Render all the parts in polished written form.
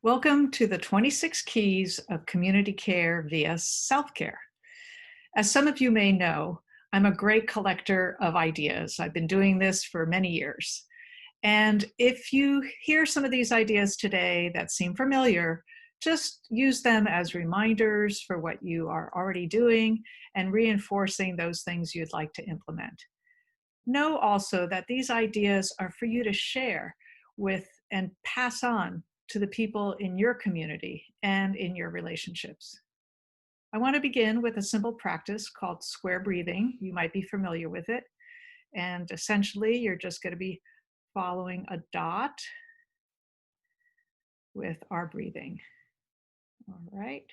Welcome to the 26 Keys of Community Care via Self-Care. As some of you may know, I'm a great collector of ideas. I've been doing this for many years. And if you hear some of these ideas today that seem familiar, just use them as reminders for what you are already doing and reinforcing those things you'd like to implement. Know also that these ideas are for you to share with and pass on to the people in your community and in your relationships. I want to begin with a simple practice called square breathing. You might be familiar with it. And essentially, you're just going to be following a dot with our breathing. All right.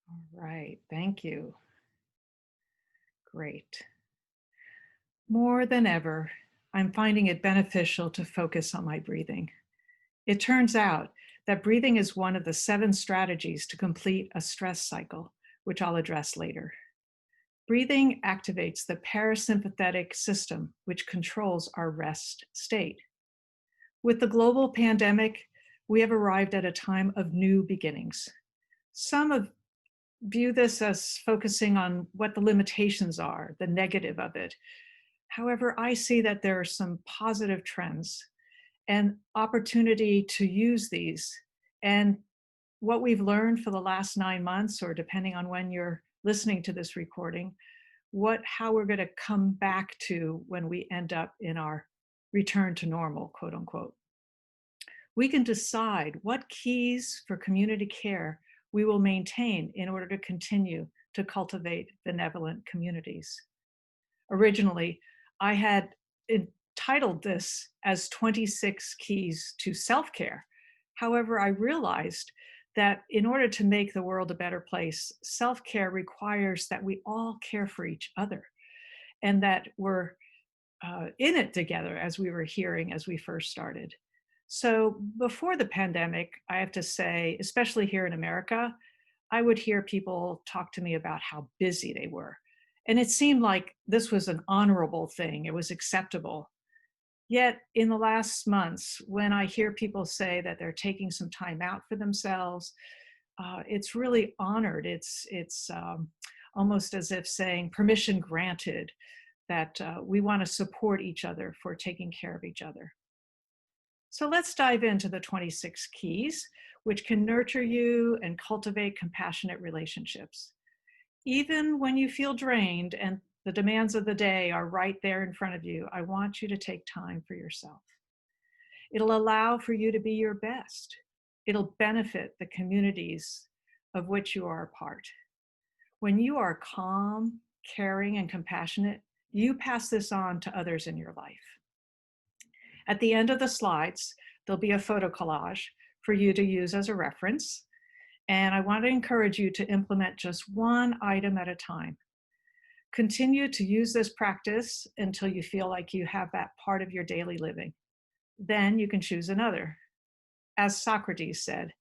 All right. Thank you. Great. More than ever, I'm finding it beneficial to focus on my breathing. It turns out that breathing is one of the 7 strategies to complete a stress cycle, which I'll address later. Breathing activates the parasympathetic system, which controls our rest state. With the global pandemic, we have arrived at a time of new beginnings. Some view this as focusing on what the limitations are, the negative of it. However, I see that there are some positive trends and opportunity to use these. And what we've learned for the last 9 months, or depending on when you're listening to this recording, how we're going to come back to when we end up in our return to normal, quote unquote. We can decide what keys for community care we will maintain in order to continue to cultivate benevolent communities. Originally, I had entitled this as 26 Keys to Self-Care. However, I realized that in order to make the world a better place, self-care requires that we all care for each other and that we're in it together, as we were hearing as we first started. So before the pandemic, I have to say, especially here in America, I would hear people talk to me about how busy they were. And it seemed like this was an honorable thing. It was acceptable. Yet in the last months, when I hear people say that they're taking some time out for themselves, it's really honored. It's almost as if saying permission granted that we want to support each other for taking care of each other. So let's dive into the 26 keys, which can nurture you and cultivate compassionate relationships. Even when you feel drained and the demands of the day are right there in front of you, I want you to take time for yourself. It'll allow for you to be your best. It'll benefit the communities of which you are a part. When you are calm, caring, and compassionate, you pass this on to others in your life. At the end of the slides, there'll be a photo collage for you to use as a reference. And I want to encourage you to implement just one item at a time. Continue to use this practice until you feel like you have that part of your daily living. Then you can choose another. As Socrates said,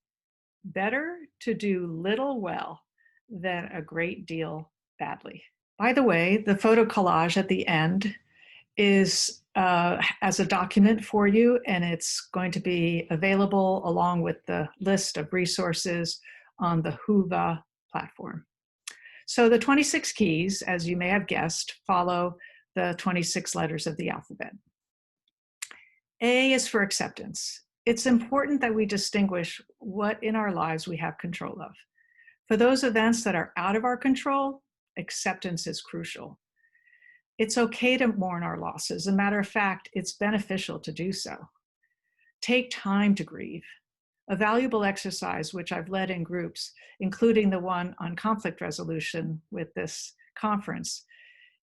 better to do little well than a great deal badly. By the way, the photo collage at the end is as a document for you, and it's going to be available along with the list of resources on the Whova platform. So the 26 keys, as you may have guessed, follow the 26 letters of the alphabet. A is for acceptance. It's important that we distinguish what in our lives we have control of. For those events that are out of our control, acceptance is crucial. It's okay to mourn our losses. As a matter of fact, it's beneficial to do so. Take time to grieve. A valuable exercise, which I've led in groups, including the one on conflict resolution with this conference,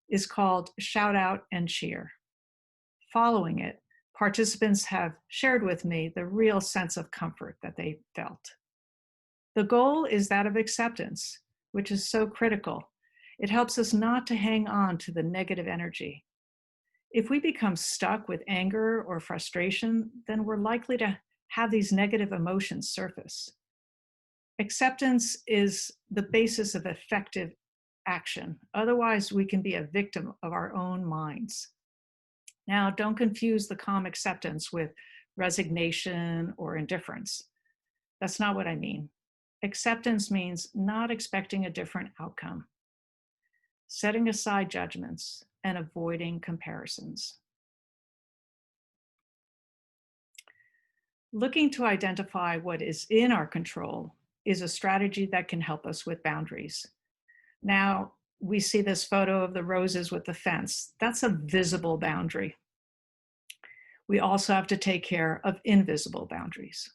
is called Shout Out and Cheer. Following it, participants have shared with me the real sense of comfort that they felt. The goal is that of acceptance, which is so critical. It helps us not to hang on to the negative energy. If we become stuck with anger or frustration, then we're likely to have these negative emotions surface. Acceptance is the basis of effective action. Otherwise, we can be a victim of our own minds. Now, don't confuse the calm acceptance with resignation or indifference. That's not what I mean. Acceptance means not expecting a different outcome, setting aside judgments, and avoiding comparisons. Looking to identify what is in our control is a strategy that can help us with boundaries. Now, we see this photo of the roses with the fence. That's a visible boundary. We also have to take care of invisible boundaries.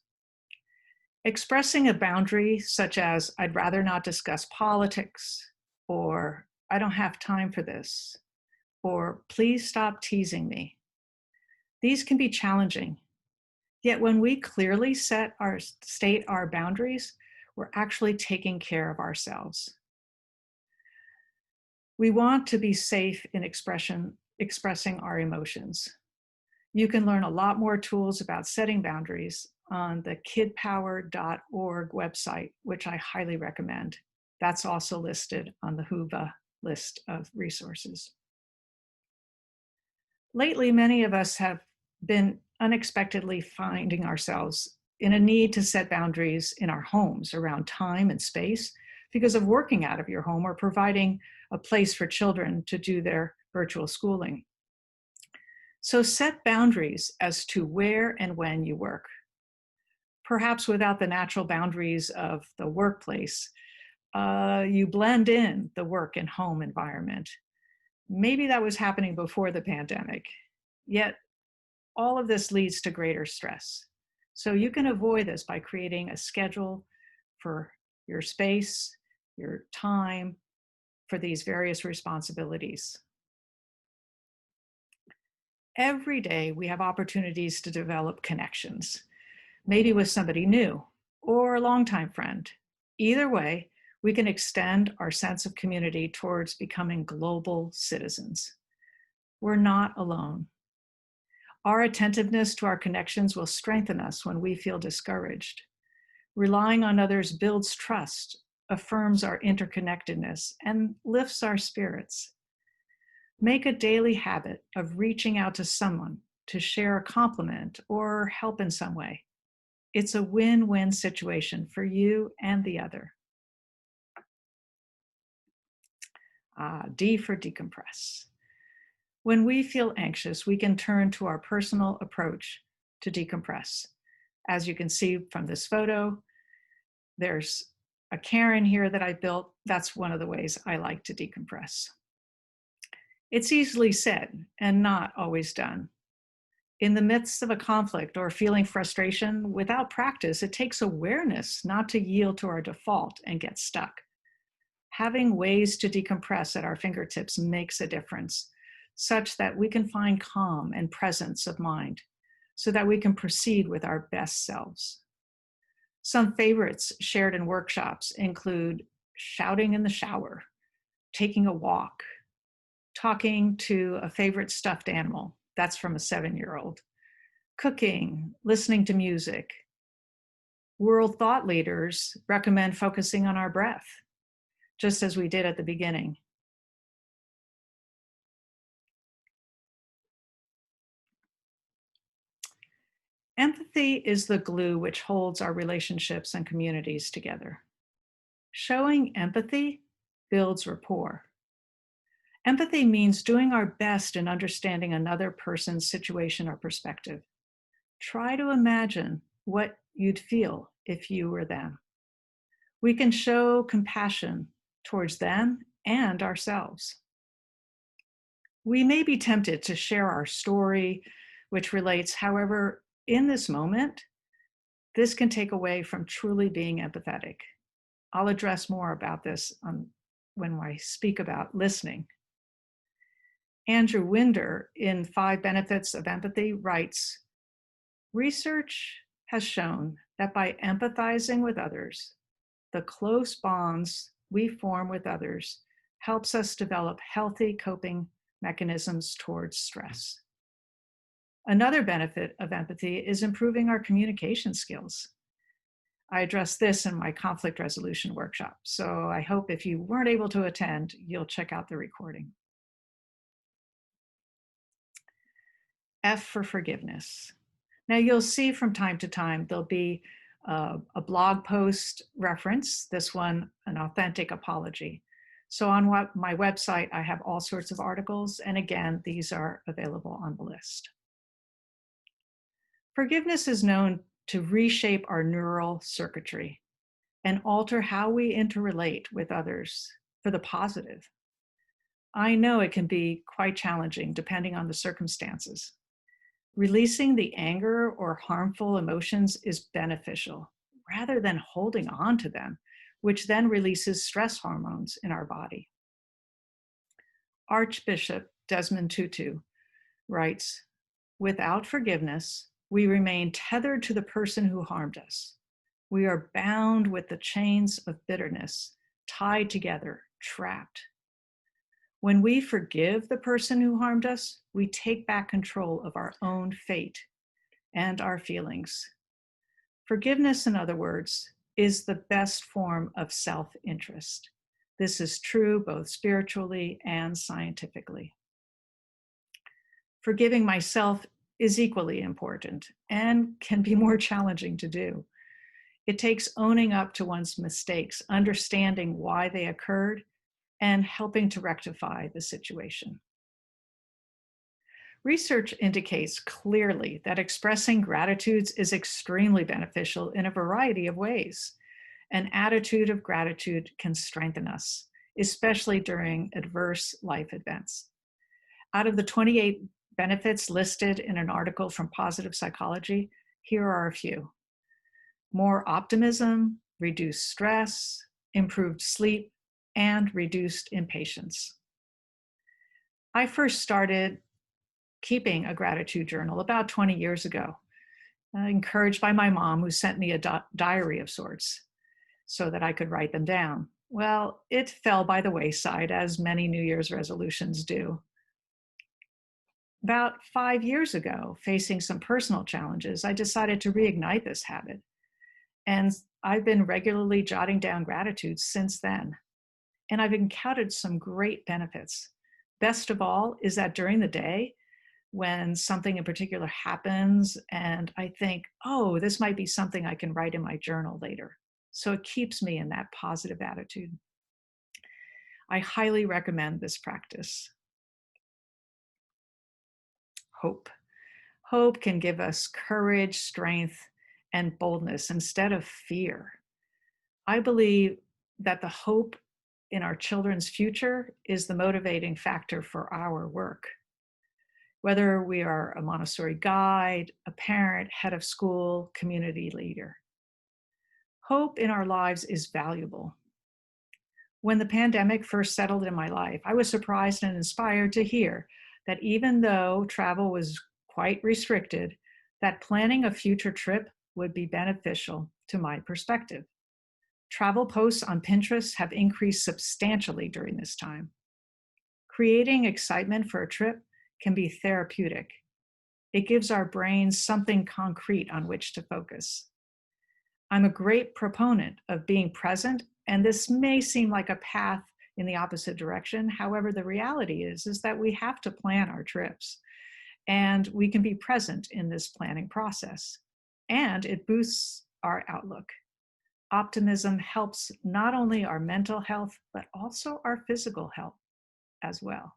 Expressing a boundary such as, I'd rather not discuss politics, or I don't have time for this, or please stop teasing me. These can be challenging. Yet when we clearly state our boundaries, we're actually taking care of ourselves. We want to be safe in expressing our emotions. You can learn a lot more tools about setting boundaries on the kidpower.org website, which I highly recommend. That's also listed on the Whova list of resources. Lately, many of us have been unexpectedly finding ourselves in a need to set boundaries in our homes around time and space because of working out of your home or providing a place for children to do their virtual schooling. So set boundaries as to where and when you work. Perhaps without the natural boundaries of the workplace, you blend in the work and home environment. Maybe that was happening before the pandemic, yet all of this leads to greater stress. So you can avoid this by creating a schedule for your space, your time, for these various responsibilities. Every day we have opportunities to develop connections, maybe with somebody new or a longtime friend. Either way, we can extend our sense of community towards becoming global citizens. We're not alone. Our attentiveness to our connections will strengthen us when we feel discouraged. Relying on others builds trust, affirms our interconnectedness, and lifts our spirits. Make a daily habit of reaching out to someone to share a compliment or help in some way. It's a win-win situation for you and the other. D for decompress. When we feel anxious, we can turn to our personal approach to decompress. As you can see from this photo, there's a cairn here that I built. That's one of the ways I like to decompress. It's easily said and not always done. In the midst of a conflict or feeling frustration, without practice, it takes awareness not to yield to our default and get stuck. Having ways to decompress at our fingertips makes a difference, such that we can find calm and presence of mind, so that we can proceed with our best selves. Some favorites shared in workshops include shouting in the shower, taking a walk, talking to a favorite stuffed animal, that's from a 7-year-old, cooking, listening to music. World thought leaders recommend focusing on our breath, just as we did at the beginning. Empathy is the glue which holds our relationships and communities together. Showing empathy builds rapport. Empathy means doing our best in understanding another person's situation or perspective. Try to imagine what you'd feel if you were them. We can show compassion towards them and ourselves. We may be tempted to share our story, which relates. However, in this moment, this can take away from truly being empathetic. I'll address more about this when I speak about listening. Andrew Winder, in 5 Benefits of Empathy, writes, research has shown that by empathizing with others, the close bonds we form with others helps us develop healthy coping mechanisms towards stress. Another benefit of empathy is improving our communication skills. I address this in my conflict resolution workshop, so I hope if you weren't able to attend, you'll check out the recording. F for forgiveness. Now you'll see from time to time, there'll be a blog post reference, this one, an authentic apology. So on my website, I have all sorts of articles, and again, these are available on the list. Forgiveness is known to reshape our neural circuitry and alter how we interrelate with others for the positive. I know it can be quite challenging depending on the circumstances. Releasing the anger or harmful emotions is beneficial rather than holding on to them, which then releases stress hormones in our body. Archbishop Desmond Tutu writes, without forgiveness, we remain tethered to the person who harmed us. We are bound with the chains of bitterness, tied together, trapped. When we forgive the person who harmed us, we take back control of our own fate and our feelings. Forgiveness, in other words, is the best form of self-interest. This is true both spiritually and scientifically. Forgiving myself is equally important and can be more challenging to do. It takes owning up to one's mistakes, understanding why they occurred, and helping to rectify the situation. Research indicates clearly that expressing gratitude is extremely beneficial in a variety of ways. An attitude of gratitude can strengthen us, especially during adverse life events. Out of the 28 benefits listed in an article from Positive Psychology, here are a few. More optimism, reduced stress, improved sleep, and reduced impatience. I first started keeping a gratitude journal about 20 years ago, encouraged by my mom, who sent me a diary of sorts so that I could write them down. Well, it fell by the wayside, as many New Year's resolutions do. About 5 years ago, facing some personal challenges, I decided to reignite this habit. And I've been regularly jotting down gratitude since then. And I've encountered some great benefits. Best of all is that during the day, when something in particular happens and I think, oh, this might be something I can write in my journal later. So it keeps me in that positive attitude. I highly recommend this practice. Hope. Hope can give us courage, strength, and boldness instead of fear. I believe that the hope in our children's future is the motivating factor for our work. Whether we are a Montessori guide, a parent, head of school, community leader. Hope in our lives is valuable. When the pandemic first settled in my life, I was surprised and inspired to hear that even though travel was quite restricted, that planning a future trip would be beneficial to my perspective. Travel posts on Pinterest have increased substantially during this time. Creating excitement for a trip can be therapeutic. It gives our brains something concrete on which to focus. I'm a great proponent of being present, and this may seem like a path in the opposite direction. However, the reality is that we have to plan our trips, and we can be present in this planning process, and it boosts our outlook. Optimism helps not only our mental health, but also our physical health as well.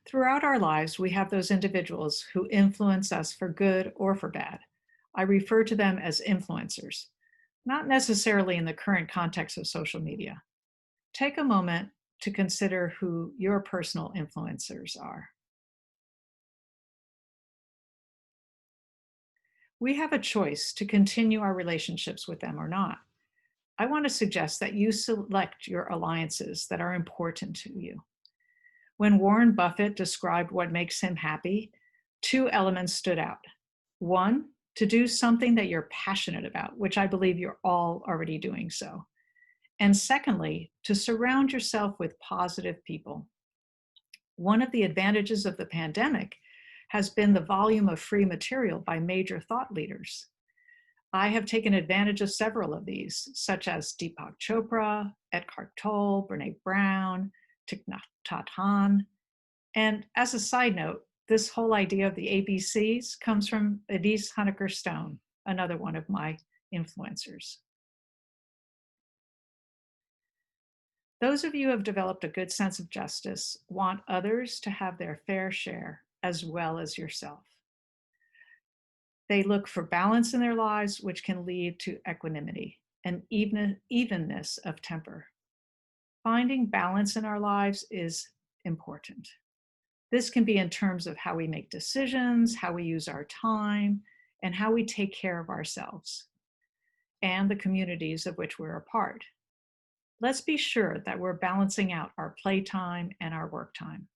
Throughout our lives, we have those individuals who influence us for good or for bad. I refer to them as influencers. not necessarily in the current context of social media. Take a moment to consider who your personal influencers are. We have a choice to continue our relationships with them or not. I want to suggest that you select your alliances that are important to you. When Warren Buffett described what makes him happy, two elements stood out. One, to do something that you're passionate about, which I believe you're all already doing so. And secondly, to surround yourself with positive people. One of the advantages of the pandemic has been the volume of free material by major thought leaders. I have taken advantage of several of these, such as Deepak Chopra, Eckhart Tolle, Brene Brown, Thich Nhat Hanh. And as a side note, this whole idea of the ABCs comes from Elise Honecker Stone, another one of my influencers. Those of you who have developed a good sense of justice want others to have their fair share as well as yourself. They look for balance in their lives, which can lead to equanimity and evenness of temper. Finding balance in our lives is important. This can be in terms of how we make decisions, how we use our time, and how we take care of ourselves and the communities of which we're a part. Let's be sure that we're balancing out our playtime and our work time.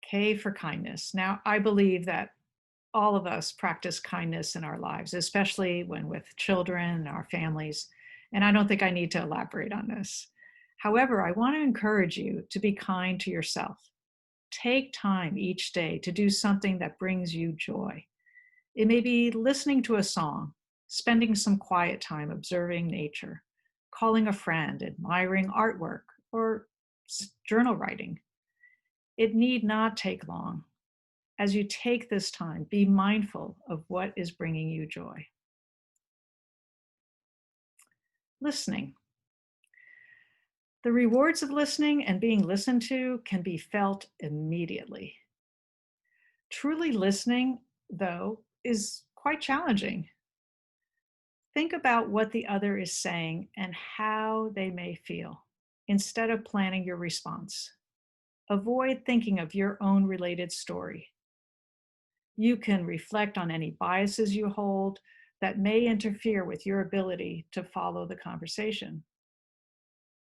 K for kindness. Now, I believe that all of us practice kindness in our lives, especially when with children, our families, and I don't think I need to elaborate on this. However, I want to encourage you to be kind to yourself. Take time each day to do something that brings you joy. It may be listening to a song, spending some quiet time observing nature, calling a friend, admiring artwork, or journal writing. It need not take long. As you take this time, be mindful of what is bringing you joy. Listening. The rewards of listening and being listened to can be felt immediately. Truly listening, though, is quite challenging. Think about what the other is saying and how they may feel, instead of planning your response. Avoid thinking of your own related story. You can reflect on any biases you hold that may interfere with your ability to follow the conversation.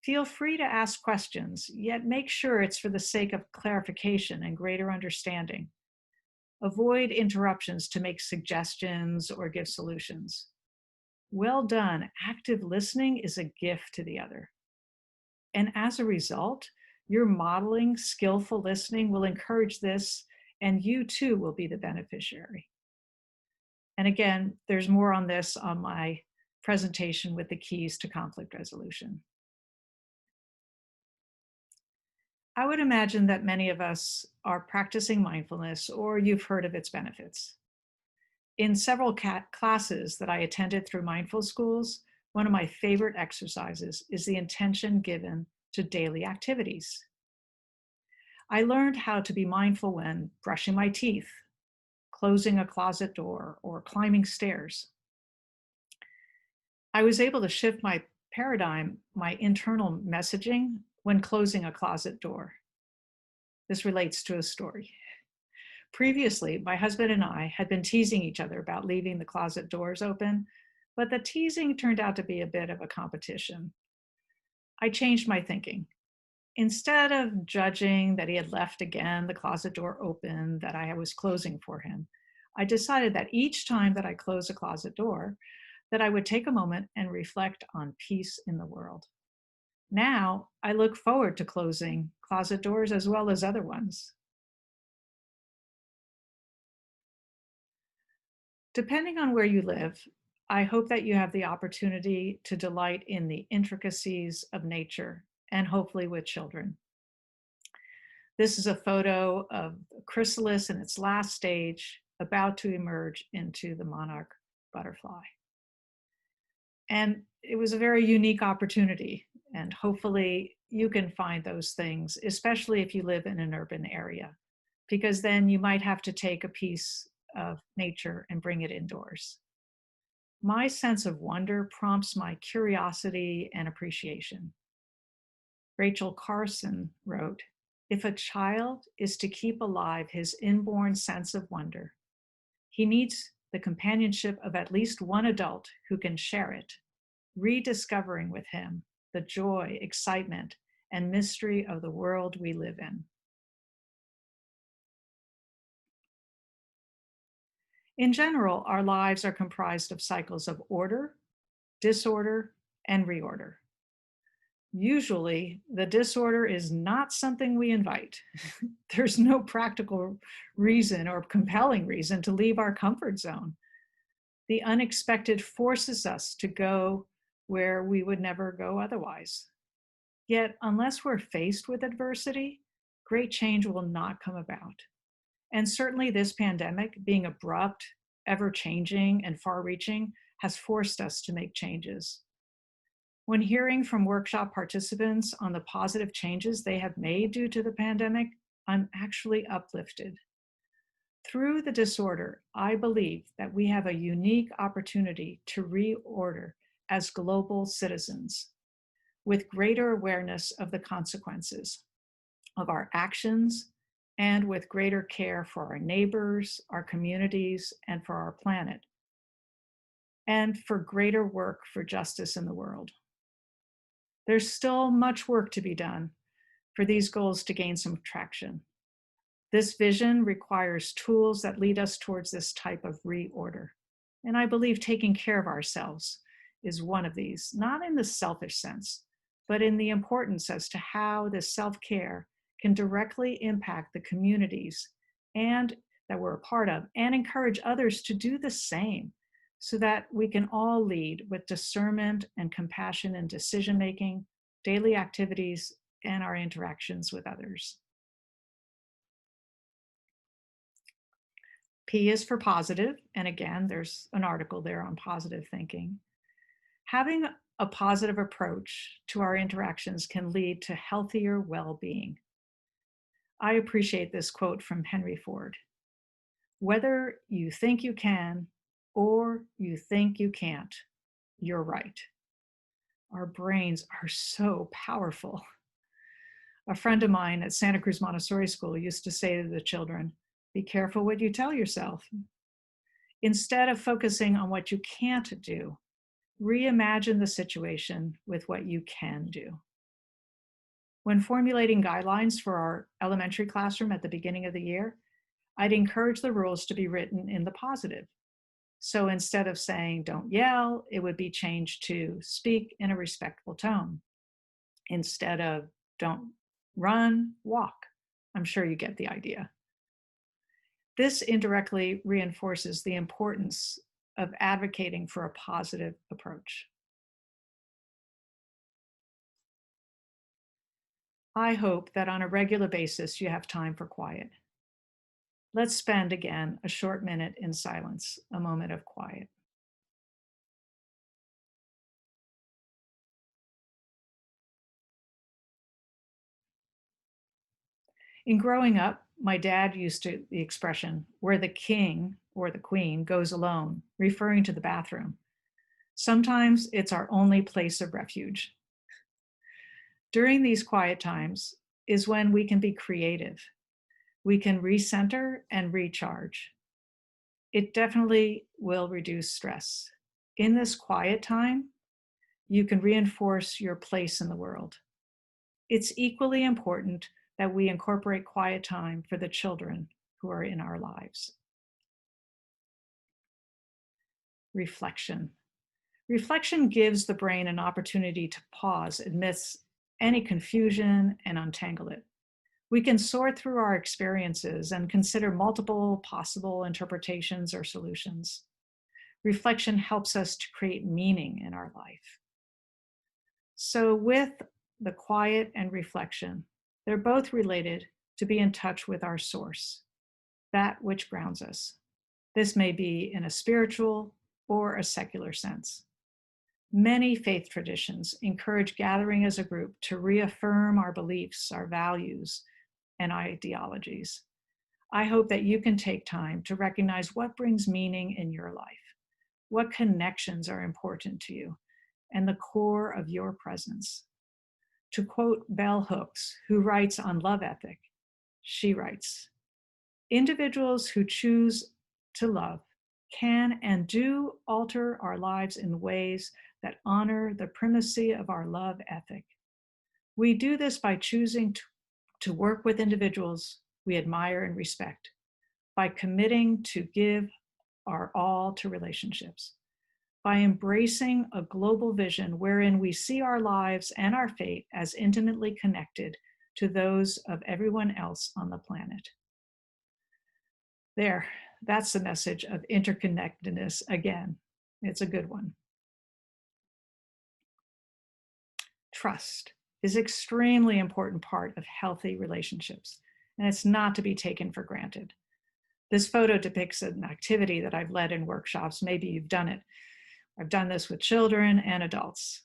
Feel free to ask questions, yet make sure it's for the sake of clarification and greater understanding. Avoid interruptions to make suggestions or give solutions. Well done, active listening is a gift to the other. And as a result, your modeling skillful listening will encourage this, and you too will be the beneficiary. And again, there's more on this on my presentation with the keys to conflict resolution. I would imagine that many of us are practicing mindfulness, or you've heard of its benefits. In several classes that I attended through mindful schools, one of my favorite exercises is the intention given to daily activities. I learned how to be mindful when brushing my teeth, closing a closet door, or climbing stairs. I was able to shift my paradigm, my internal messaging, when closing a closet door. This relates to a story. Previously, my husband and I had been teasing each other about leaving the closet doors open, but the teasing turned out to be a bit of a competition. I changed my thinking. Instead of judging that he had left again the closet door open that I was closing for him, I decided that each time that I close a closet door, that I would take a moment and reflect on peace in the world. Now, I look forward to closing closet doors as well as other ones. Depending on where you live, I hope that you have the opportunity to delight in the intricacies of nature, and hopefully with children. This is a photo of the chrysalis in its last stage, about to emerge into the monarch butterfly. And it was a very unique opportunity, and hopefully you can find those things, especially if you live in an urban area, because then you might have to take a piece of nature and bring it indoors. My sense of wonder prompts my curiosity and appreciation. Rachel Carson wrote, "If a child is to keep alive his inborn sense of wonder, he needs the companionship of at least one adult who can share it, rediscovering with him the joy, excitement, and mystery of the world we live in." In general, our lives are comprised of cycles of order, disorder, and reorder. Usually, the disorder is not something we invite. There's no practical reason or compelling reason to leave our comfort zone. The unexpected forces us to go where we would never go otherwise. Yet, unless we're faced with adversity, great change will not come about. And certainly this pandemic, being abrupt, ever-changing, and far-reaching, has forced us to make changes. When hearing from workshop participants on the positive changes they have made due to the pandemic, I'm actually uplifted. Through the disorder, I believe that we have a unique opportunity to reorder as global citizens with greater awareness of the consequences of our actions and with greater care for our neighbors, our communities, and for our planet, and for greater work for justice in the world. There's still much work to be done for these goals to gain some traction. This vision requires tools that lead us towards this type of reorder. And I believe taking care of ourselves is one of these, not in the selfish sense, but in the importance as to how this self-care can directly impact the communities and that we're a part of, and encourage others to do the same, so that we can all lead with discernment and compassion in decision-making, daily activities, and our interactions with others. P is for positive, and again, there's an article there on positive thinking. Having a positive approach to our interactions can lead to healthier well-being. I appreciate this quote from Henry Ford. "Whether you think you can or you think you can't, you're right." Our brains are so powerful. A friend of mine at Santa Cruz Montessori School used to say to the children, "Be careful what you tell yourself." Instead of focusing on what you can't do, reimagine the situation with what you can do. When formulating guidelines for our elementary classroom at the beginning of the year, I'd encourage the rules to be written in the positive. So instead of saying, "Don't yell," it would be changed to "Speak in a respectful tone." Instead of "Don't run, walk." I'm sure you get the idea. This indirectly reinforces the importance of advocating for a positive approach. I hope that on a regular basis you have time for quiet. Let's spend again a short minute in silence, a moment of quiet. In growing up, my dad used the expression, "where the king or the queen goes alone," referring to the bathroom. Sometimes it's our only place of refuge. During these quiet times is when we can be creative. We can recenter and recharge. It definitely will reduce stress. In this quiet time, you can reinforce your place in the world. It's equally important that we incorporate quiet time for the children who are in our lives. Reflection. Reflection gives the brain an opportunity to pause amidst any confusion and untangle it. We can sort through our experiences and consider multiple possible interpretations or solutions. Reflection helps us to create meaning in our life. So with the quiet and reflection, they're both related to be in touch with our source, that which grounds us. This may be in a spiritual or a secular sense. Many faith traditions encourage gathering as a group to reaffirm our beliefs, our values, and ideologies. I hope that you can take time to recognize what brings meaning in your life, what connections are important to you, and the core of your presence. To quote Bell Hooks, who writes on love ethic, she writes, individuals who choose to love can and do alter our lives in ways that honor the primacy of our love ethic. We do this by choosing to work with individuals we admire and respect, by committing to give our all to relationships, by embracing a global vision wherein we see our lives and our fate as intimately connected to those of everyone else on the planet. There, that's the message of interconnectedness again. It's a good one. Trust is an extremely important part of healthy relationships, and it's not to be taken for granted. This photo depicts an activity that I've led in workshops. Maybe you've done it. I've done this with children and adults.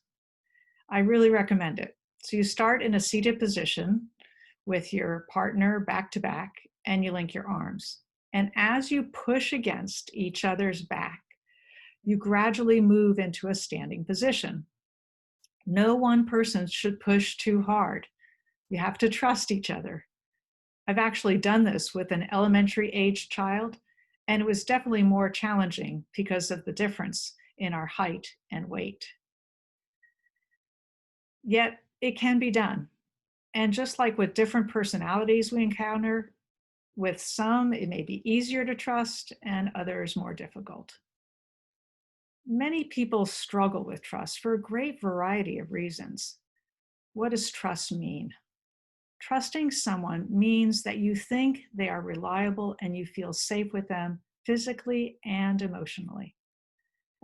I really recommend it. So you start in a seated position with your partner back to back, and you link your arms. And as you push against each other's back, you gradually move into a standing position. No one person should push too hard. You have to trust each other. I've actually done this with an elementary age child, and it was definitely more challenging because of the difference in our height and weight. Yet it can be done. And just like with different personalities we encounter, with some it may be easier to trust and others more difficult. Many people struggle with trust for a great variety of reasons. What does trust mean? Trusting someone means that you think they are reliable and you feel safe with them physically and emotionally.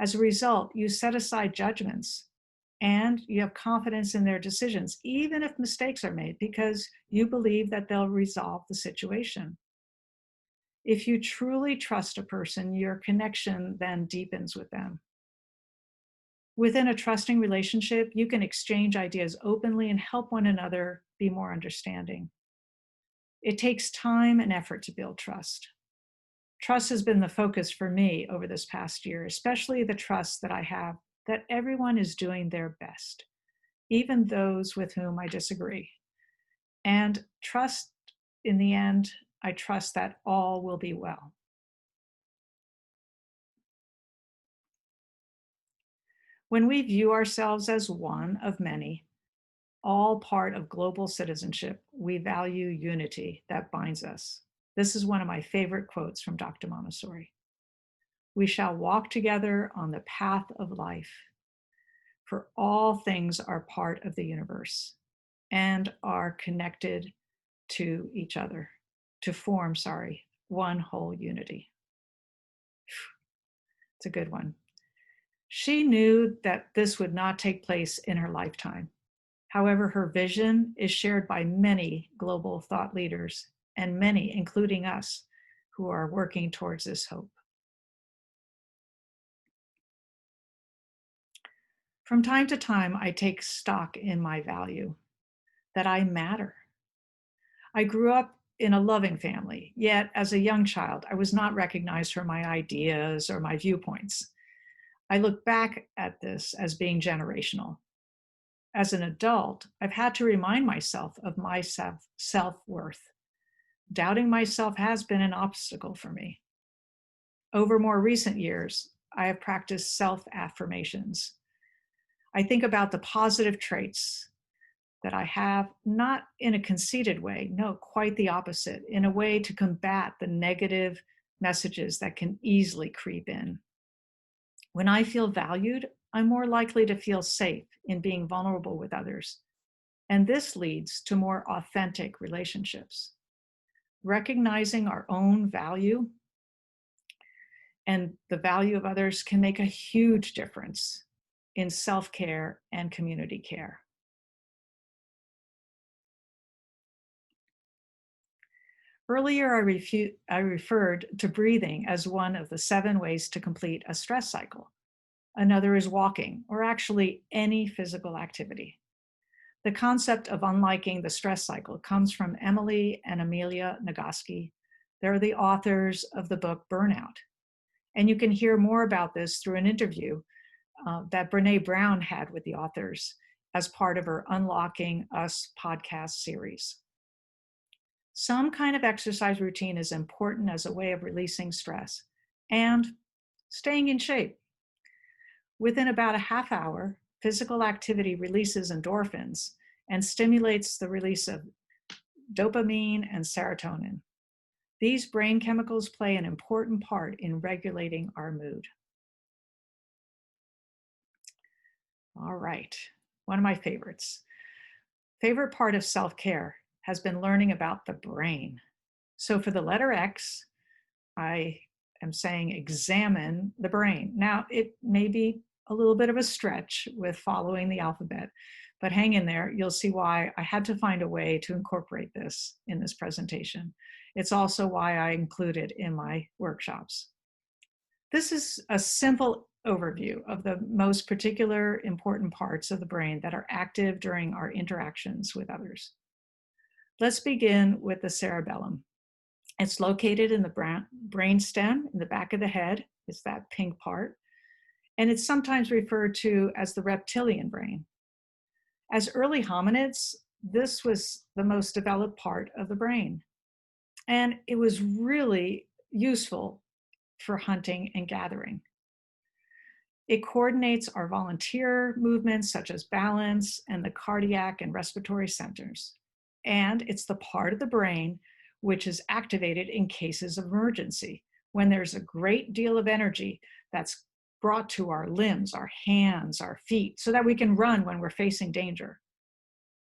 As a result, you set aside judgments and you have confidence in their decisions, even if mistakes are made, because you believe that they'll resolve the situation. If you truly trust a person, your connection then deepens with them. Within a trusting relationship, you can exchange ideas openly and help one another be more understanding. It takes time and effort to build trust. Trust has been the focus for me over this past year, especially the trust that I have that everyone is doing their best, even those with whom I disagree. And trust, in the end, I trust that all will be well. When we view ourselves as one of many, all part of global citizenship, we value unity that binds us. This is one of my favorite quotes from Dr. Montessori. We shall walk together on the path of life, for all things are part of the universe and are connected to each other, to form, one whole unity. It's a good one. She knew that this would not take place in her lifetime. However, her vision is shared by many global thought leaders and many, including us, who are working towards this hope. From time to time, I take stock in my value, that I matter. I grew up in a loving family, yet as a young child, I was not recognized for my ideas or my viewpoints. I look back at this as being generational. As an adult, I've had to remind myself of my self-worth. Doubting myself has been an obstacle for me. Over more recent years, I have practiced self-affirmations. I think about the positive traits that I have, not in a conceited way, no, quite the opposite, in a way to combat the negative messages that can easily creep in. When I feel valued, I'm more likely to feel safe in being vulnerable with others. And this leads to more authentic relationships. Recognizing our own value and the value of others can make a huge difference in self-care and community care. Earlier, I referred to breathing as one of the 7 ways to complete a stress cycle. Another is walking, or actually any physical activity. The concept of unliking the stress cycle comes from Emily and Amelia Nagoski, They're the authors of the book Burnout. And you can hear more about this through an interview that Brene Brown had with the authors as part of her Unlocking Us podcast series. Some kind of exercise routine is important as a way of releasing stress and staying in shape. Within about a half hour, physical activity releases endorphins and stimulates the release of dopamine and serotonin. These brain chemicals play an important part in regulating our mood. All right, one of my favorites. Favorite part of self-care has been learning about the brain. So for the letter X, I am saying examine the brain. Now, it may be a little bit of a stretch with following the alphabet, but hang in there. You'll see why I had to find a way to incorporate this in this presentation. It's also why I include it in my workshops. This is a simple overview of the most particular important parts of the brain that are active during our interactions with others. Let's begin with the cerebellum. It's located in the brain stem in the back of the head. It's that pink part. And it's sometimes referred to as the reptilian brain. As early hominids, this was the most developed part of the brain. And it was really useful for hunting and gathering. It coordinates our volunteer movements such as balance and the cardiac and respiratory centers. And it's the part of the brain which is activated in cases of emergency, when there's a great deal of energy that's brought to our limbs, our hands, our feet, so that we can run when we're facing danger.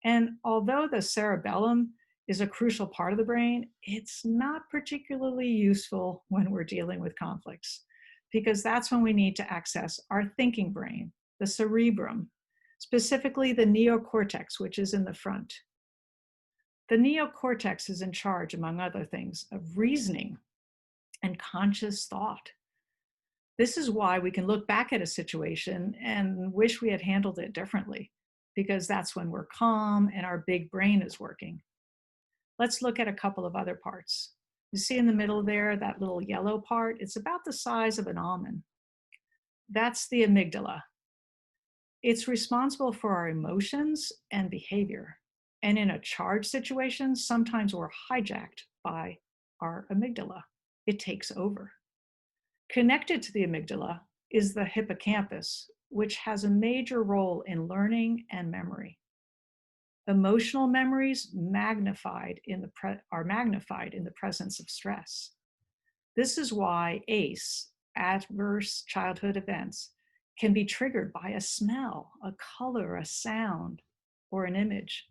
And although the cerebellum is a crucial part of the brain, it's not particularly useful when we're dealing with conflicts, because that's when we need to access our thinking brain, the cerebrum, specifically the neocortex, which is in the front. The neocortex is in charge, among other things, of reasoning and conscious thought. This is why we can look back at a situation and wish we had handled it differently, because that's when we're calm and our big brain is working. Let's look at a couple of other parts. You see in the middle there, that little yellow part, it's about the size of an almond. That's the amygdala. It's responsible for our emotions and behavior. And in a charged situation, sometimes we're hijacked by our amygdala. It takes over. Connected to the amygdala is the hippocampus, which has a major role in learning and memory. Emotional memories are magnified in the presence of stress. This is why ACE, adverse childhood events, can be triggered by a smell, a color, a sound, or an image.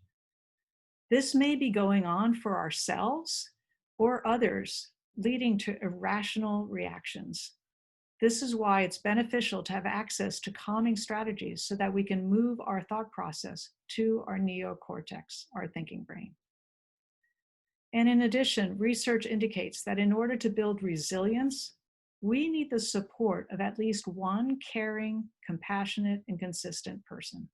This may be going on for ourselves or others, leading to irrational reactions. This is why it's beneficial to have access to calming strategies so that we can move our thought process to our neocortex, our thinking brain. And in addition, research indicates that in order to build resilience, we need the support of at least one caring, compassionate, and consistent person.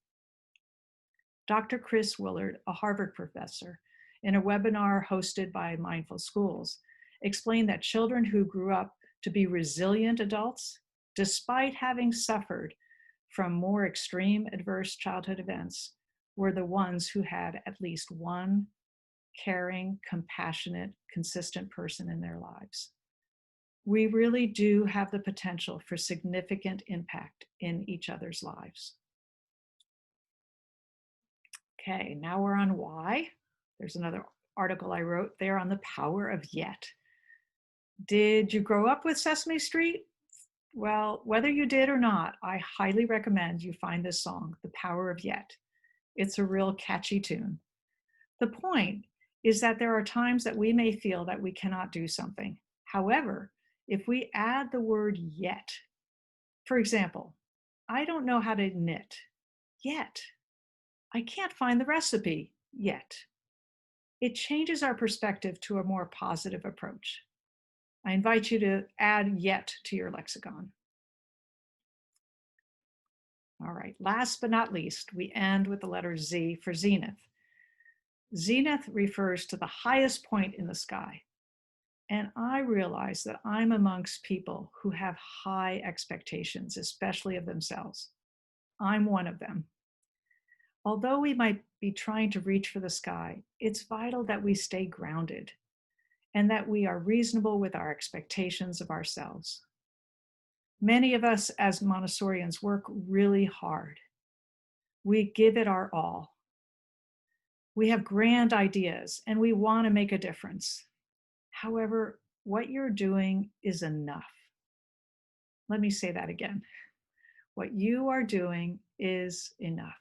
Dr. Chris Willard, a Harvard professor, in a webinar hosted by Mindful Schools, explained that children who grew up to be resilient adults, despite having suffered from more extreme adverse childhood events, were the ones who had at least one caring, compassionate, consistent person in their lives. We really do have the potential for significant impact in each other's lives. Okay, now we're on why. There's another article I wrote there on the power of yet. Did you grow up with Sesame Street? Well, whether you did or not, I highly recommend you find this song, The Power of Yet. It's a real catchy tune. The point is that there are times that we may feel that we cannot do something. However, if we add the word yet, for example, I don't know how to knit yet. I can't find the recipe yet. It changes our perspective to a more positive approach. I invite you to add yet to your lexicon. All right, last but not least, we end with the letter Z for zenith. Zenith refers to the highest point in the sky. And I realize that I'm amongst people who have high expectations, especially of themselves. I'm one of them. Although we might be trying to reach for the sky, it's vital that we stay grounded and that we are reasonable with our expectations of ourselves. Many of us as Montessorians work really hard. We give it our all. We have grand ideas and we want to make a difference. However, what you're doing is enough. Let me say that again. What you are doing is enough.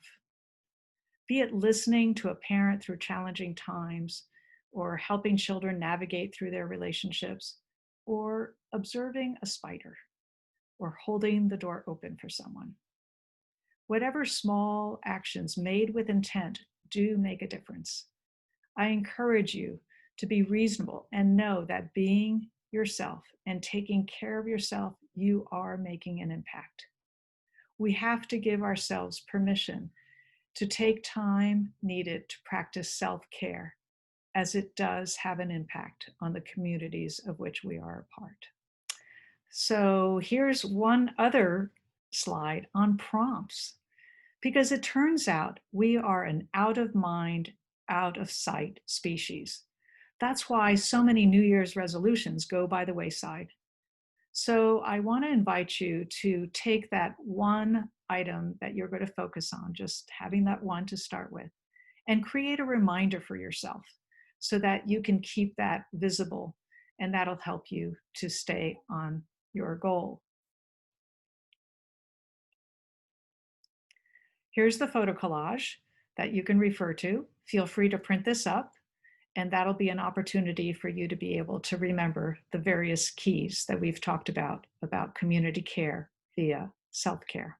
Be it listening to a parent through challenging times, or helping children navigate through their relationships, or observing a spider, or holding the door open for someone. Whatever small actions made with intent do make a difference. I encourage you to be reasonable and know that being yourself and taking care of yourself, you are making an impact. We have to give ourselves permission to take time needed to practice self-care, as it does have an impact on the communities of which we are a part. So here's one other slide on prompts, because it turns out we are an out of mind, out of sight species. That's why so many New Year's resolutions go by the wayside. So I want to invite you to take that one item that you're going to focus on, just having that one to start with, and create a reminder for yourself so that you can keep that visible, and that'll help you to stay on your goal. Here's the photo collage that you can refer to. Feel free to print this up, and that'll be an opportunity for you to be able to remember the various keys that we've talked about community care via self-care.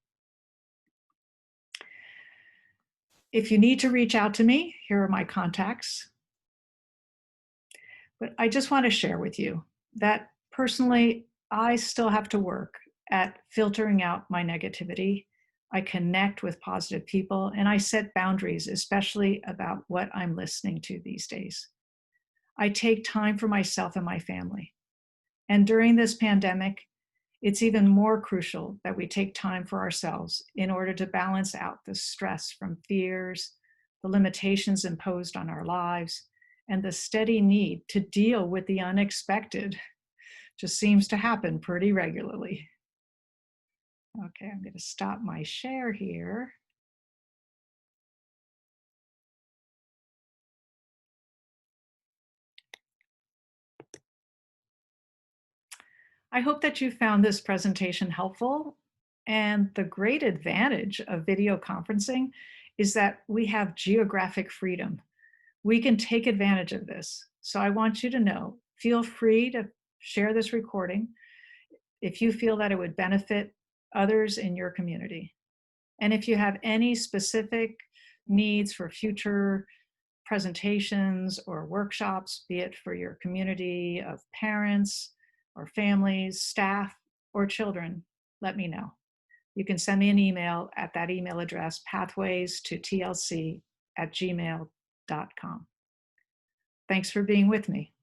If you need to reach out to me, here are my contacts. But I just want to share with you that personally, I still have to work at filtering out my negativity. I connect with positive people, and I set boundaries, especially about what I'm listening to these days. I take time for myself and my family. And during this pandemic, it's even more crucial that we take time for ourselves in order to balance out the stress from fears, the limitations imposed on our lives, and the steady need to deal with the unexpected. Just seems to happen pretty regularly. Okay, I'm going to stop my share here. I hope that you found this presentation helpful. And the great advantage of video conferencing is that we have geographic freedom. We can take advantage of this. So I want you to know, feel free to share this recording if you feel that it would benefit others in your community. And if you have any specific needs for future presentations or workshops, be it for your community of parents or families, staff, or children, let me know. You can send me an email at that email address, pathways2tlc@gmail.com. Thanks for being with me.